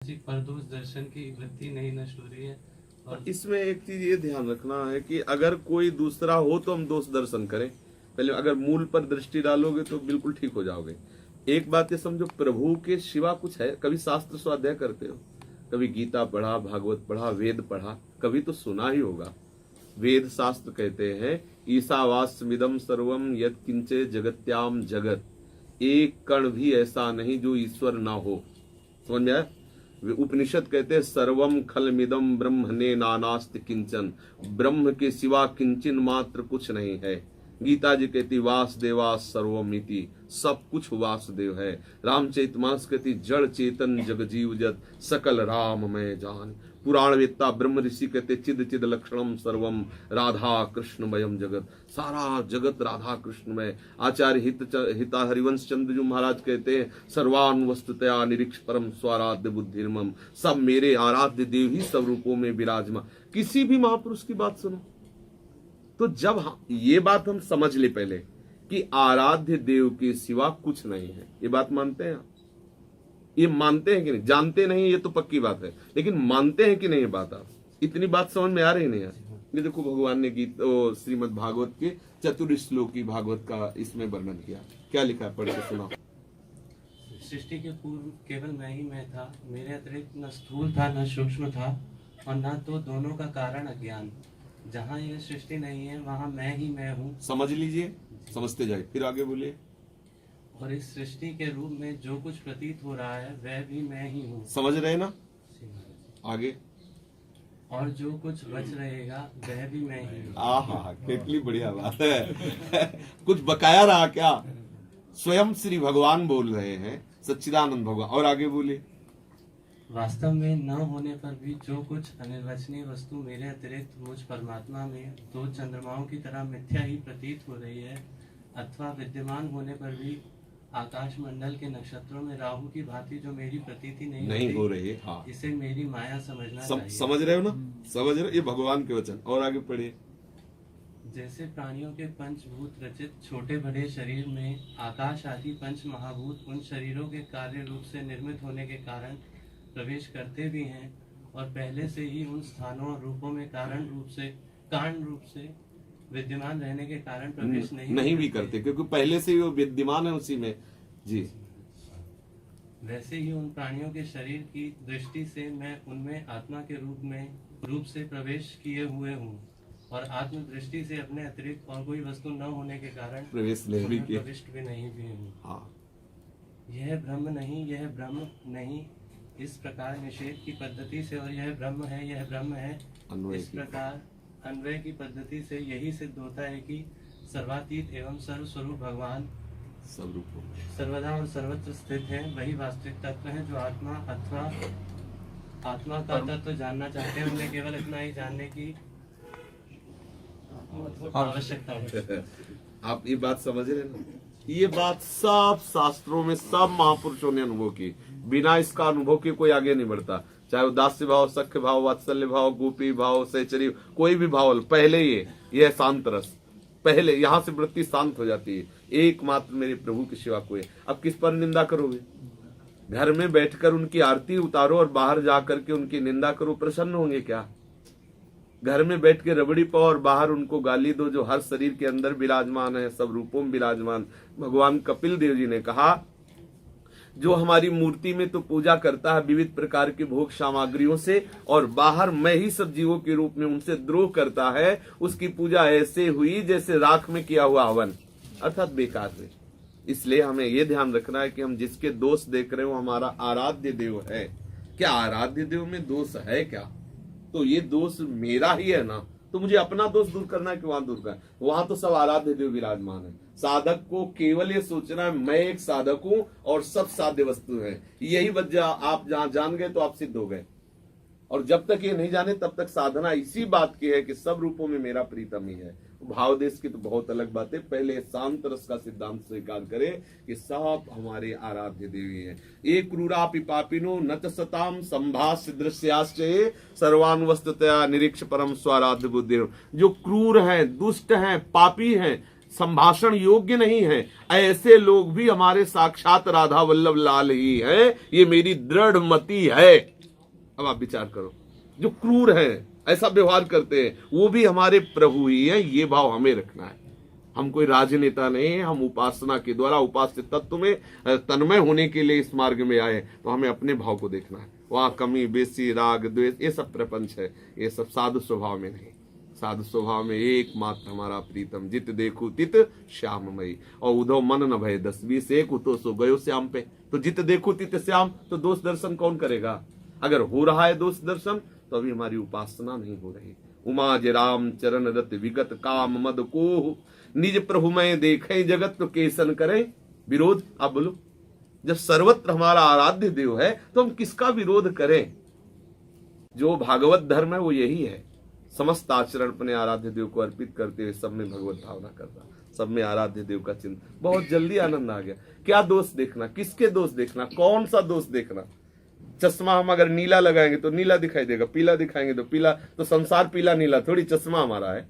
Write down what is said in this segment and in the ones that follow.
परदोष दर्शन की वृत्ति नहीं नष्ट हो रही है। और इसमें एक चीज ये ध्यान रखना है कि अगर कोई दूसरा हो तो हम दोष दर्शन करें। पहले अगर मूल पर दृष्टि डालोगे तो बिल्कुल ठीक हो जाओगे। एक बात ये समझो, प्रभु के सिवा कुछ है? कभी शास्त्र स्वाध्याय करते हो? कभी गीता पढ़ा, भागवत पढ़ा, वेद पढ़ा? कभी तो सुना ही होगा। वेद शास्त्र कहते हैं ईशावास्यमिदं सर्वम यत् किंचे जगत्याम जगत, एक कण भी ऐसा नहीं जो ईश्वर ना हो। समझ में आया? उपनिषद कहते हैं सर्वम खलमिदम ब्रह्मणे नानास्ति किंचन, ब्रह्म के सिवा किंचन मात्र कुछ नहीं है। गीता जी कहती वासुदेवा सर्वमिति, सब कुछ वासुदेव है। रामचरितमानस कहती जड़ चेतन जग जीव जत, सकल राम में जान। पुराण वेत्ता ब्रह्म ऋषि कहते चिद चिद लक्षणम सर्वम राधा कृष्णमयम जगत, सारा जगत राधा कृष्णमय। आचार्य हिता हरिवंश चंद्र जी महाराज कहते हैं सर्वान वस्तुतया निरीक्ष परम स्वाराध्य बुद्धिर्मम, सब मेरे आराध्य देव ही सब रूपों में विराजमान। किसी भी महापुरुष की बात सुनो तो जब ये बात हम समझ ले पहले कि आराध्य देव के सिवा कुछ नहीं है, ये बात मानते हैं? ये मानते हैं कि नहीं? जानते नहीं ये तो पक्की बात है, लेकिन मानते हैं कि नहीं? ये बात आप इतनी बात समझ में आ रही नहीं यार? ये देखो भगवान ने गीत श्रीमद् भागवत के चतुर्श्लोकी भागवत का इसमें वर्णन किया। क्या लिखा है, पढ़ के सुनाओ। सृष्टि के पूर्व केवल मैं ही मैं था, मेरे अतिरिक्त न स्थूल था न सूक्ष्म था, और न तो दोनों का कारण अज्ञान। जहाँ यह सृष्टि नहीं है वहाँ मैं ही मैं हूँ। समझ लीजिए, समझते जाए, फिर आगे बोलिए। और इस सृष्टि के रूप में जो कुछ प्रतीत हो रहा है वह भी मैं ही हूँ। समझ रहे ना? आगे। और जो कुछ बच रहेगा वह भी मैं ही हूँ। आहा, कितनी बढ़िया बात है। कुछ बकाया रहा क्या? स्वयं श्री भगवान बोल रहे हैं, सच्चिदानंद भगवान। और आगे बोलिए। वास्तव में न होने पर भी जो कुछ अनिर्वचनीय वस्तु मेरे अतिरिक्त मुझ परमात्मा में दो चंद्रमाओं की तरह मिथ्या ही प्रतीत हो रही है, अथवा विद्यमान होने पर भी आकाश मंडल के नक्षत्रों में राहु की भांति जो मेरी प्रतीति नहीं हो रही है, हाँ। इसे मेरी माया समझना चाहिए। समझ रहे हो ना? समझ रहे हो? ये भगवान के वचन। और आगे पढ़िए। जैसे प्राणियों के पंचभूत रचित छोटे बड़े शरीर में आकाश आदि पंच महाभूत उन शरीरों के कार्य रूप से निर्मित होने के कारण प्रवेश करते भी हैं, और पहले से ही उन स्थानों और रूपों में कारण रूप से विद्यमान रहने के कारण प्रवेश नहीं भी करते, क्योंकि पहले से ही वो विद्यमान है उसी में जी। वैसे ही उन प्राणियों के शरीर की दृष्टि से मैं उनमें आत्मा के रूप से प्रवेश किए हुए हूँ, और आत्म दृष्टि से अपने अतिरिक्त और कोई वस्तु न होने के कारण प्रविष्ट भी नहीं भी हूँ। हाँ। यह ब्रह्म नहीं, यह ब्रह्म नहीं, इस प्रकार निषेध की पद्धति से, और यह ब्रह्म है, यह ब्रह्म है, इस प्रकार अन्वय की पद्धति से यही सिद्ध होता है कि सर्वातीत एवं सर्वस्वरूप भगवान सब रूपों में सर्वदा और सर्वत्र स्थित है। वही वास्तविक तत्व है जो आत्मा अथवा आत्मा का तत्व जानना चाहते हैं। उन्हें केवल इतना ही जानने की आवश्यकता है। आप ये बात समझ रहे हैं ना? ये बात सब शास्त्रों में सब महापुरुषों ने अनुभव की। बिना इसका अनुभव के कोई आगे नहीं बढ़ता। चाहे उदास्य भाव, सख्य भाव, वात्सल्य भाव, गोपी भाव, सहचरी, कोई भी भाव, पहले ये शांत रस, पहले यहाँ से वृत्ति शांत हो जाती है। एकमात्र मेरे प्रभु के सिवा कोई। अब किस पर निंदा करोगे? घर में बैठकर उनकी आरती उतारो और बाहर जाकर के उनकी निंदा करो, प्रसन्न होंगे क्या? घर में बैठ के रबड़ी पाओ और बाहर उनको गाली दो जो हर शरीर के अंदर विराजमान है, सब रूपों में विराजमान। भगवान कपिल देव जी ने कहा जो हमारी मूर्ति में तो पूजा करता है विविध प्रकार के भोग सामग्रियों से, और बाहर मैं ही सब जीवों के रूप में उनसे द्रोह करता है, उसकी पूजा ऐसे हुई जैसे राख में किया हुआ हवन, अर्थात बेकार हुई। इसलिए हमें यह ध्यान रखना है कि हम जिसके दोष देख रहे हो हमारा आराध्य देव है। क्या आराध्य देव में दोष है क्या? तो ये दोष मेरा ही है ना, तो मुझे अपना दोष दूर करना है कि वहां दूर करना? वहां तो सब आराध्य देव विराजमान है। साधक को केवल ये सोचना है मैं एक साधक हूं और सब साध्य वस्तु है। यही वजह आप जहां जान गए तो आप सिद्ध हो गए। और जब तक ये नहीं जाने तब तक साधना इसी बात की है कि सब रूपों में मेरा प्रीतम ही है। भाव देश की तो बहुत अलग बात है। पहले शांत रस का सिद्धांत स्वीकार करें कि सब हमारे आराध्य देवी है। एक क्रूरापि पापिनो न च सताम संभाष्य दृश्याश्चये सर्वान वस्तुतया निरीक्ष परम स्वाराध्य बुद्धि। जो क्रूर हैं, दुष्ट हैं, पापी हैं, संभाषण योग्य नहीं है, ऐसे लोग भी हमारे साक्षात राधा वल्लभ लाल ही हैं, ये मेरी दृढ़ मति है। अब आप विचार करो, जो क्रूर हैं, ऐसा व्यवहार करते हैं, वो भी हमारे प्रभु ही हैं, ये भाव हमें रखना है। हम कोई राजनेता नहीं है, हम उपासना के द्वारा उपास्य तत्व में तन्मय होने के लिए इस मार्ग में आए, तो हमें अपने भाव को देखना है। वहां कमी बेसी राग द्वेष ये सब प्रपंच है, ये सब साधु स्वभाव में नहीं। साधु स्वभाव में एकमात्र हमारा प्रीतम, जित देखू तित श्याममयी, और उधो मन न भय 10-20 एक उतो सो गयो श्याम पे। तो जित देखू तित श्याम, तो दोष दर्शन कौन करेगा? अगर हो रहा है दोष दर्शन तो अभी हमारी उपासना नहीं हो रही। उमा ज राम चरण रत विगत काम मद को, निज प्रभु में देखे जगत तो केसन करे विरोध। आप बोलो, जब सर्वत्र हमारा आराध्य देव है तो हम किसका विरोध करें? जो भागवत धर्म है वो यही है, समस्त आचरण अपने आराध्य देव को अर्पित करते हुए सब में भगवत भावना करना, सब में आराध्य देव का चिंतन। बहुत जल्दी आनंद आ गया। क्या दोष देखना, किसके दोष देखना, कौन सा दोष देखना? चश्मा हम अगर नीला लगाएंगे तो नीला दिखाई देगा, पीला दिखाएंगे तो पीला, तो संसार पीला नीला थोड़ी, चश्मा हमारा है।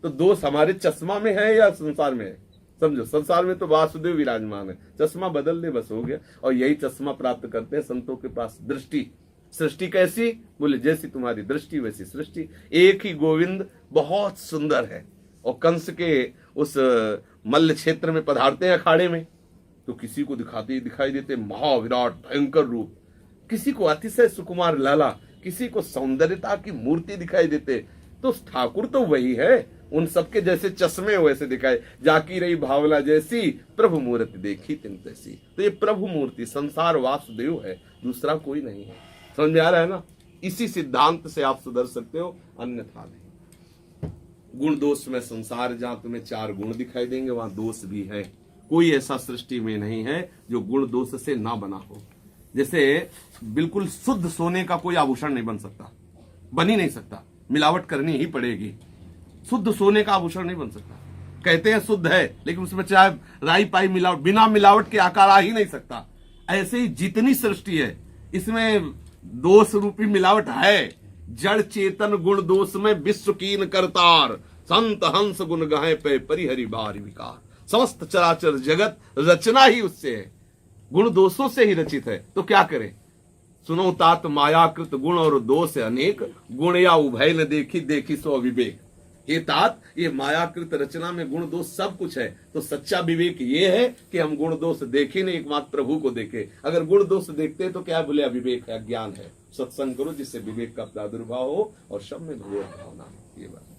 तो दोष हमारे चश्मा में है या संसार में है? समझो, संसार में तो वासुदेव विराजमान है, चश्मा बदल दे बस हो गया। और यही चश्मा प्राप्त करते हैं संतों के पास, दृष्टि। सृष्टि कैसी? बोले जैसी तुम्हारी दृष्टि वैसी सृष्टि। एक ही गोविंद बहुत सुंदर है, और कंस के उस मल्ल क्षेत्र में पधारते हैं अखाड़े में, तो किसी को दिखाई देते महाविराट भयंकर रूप, किसी को अतिशय सुकुमार लाला, किसी को सौंदर्यता की मूर्ति दिखाई देते। तो ठाकुर तो वही है, उन सबके जैसे चश्मे वैसे दिखाए, जाकी रही भावना जैसी, प्रभु मूर्ति देखी तिन तैसी। तो ये प्रभु मूर्ति संसार वासुदेव है, दूसरा कोई नहीं है। समझ में आ रहा है ना? इसी सिद्धांत से आप सुधर सकते हो, अन्यथा नहीं। गुण दोष में संसार, जहां तुम्हें 4 गुण दिखाई देंगे वहां दोष भी है। कोई ऐसा सृष्टि में नहीं है जो गुण दोष से ना बना हो। जैसे बिल्कुल शुद्ध सोने का कोई आभूषण नहीं बन सकता, बन ही नहीं सकता, मिलावट करनी ही पड़ेगी। शुद्ध सोने का आभूषण नहीं बन सकता। कहते हैं शुद्ध है, लेकिन उसमें चाहे राई पाई मिलावट, बिना मिलावट के आकार आ ही नहीं सकता। ऐसे ही जितनी सृष्टि है इसमें दोष रूपी मिलावट है। जड़ चेतन गुण दोष में विश्व कीन करतार, संत हंस गुण गाहे पे परिहरि बार विकार। समस्त चराचर जगत रचना ही उससे है, गुण दोषों से ही रचित है। तो क्या करें? सुनो तात मायाकृत गुण और दोष अनेक, गुण या उभय न देखी देखी सो अविवेक। ये तात, ये मायाकृत रचना में गुण दोष सब कुछ है। तो सच्चा विवेक ये है कि हम गुण दोष देखें नहीं, एकमात्र प्रभु को देखे। अगर गुण दोष देखते तो क्या बोले? अविवेक है, अज्ञान है। सत्संग करो जिससे विवेक का प्रादुर्भाव हो और सब में भगवत भावना हो। ये बात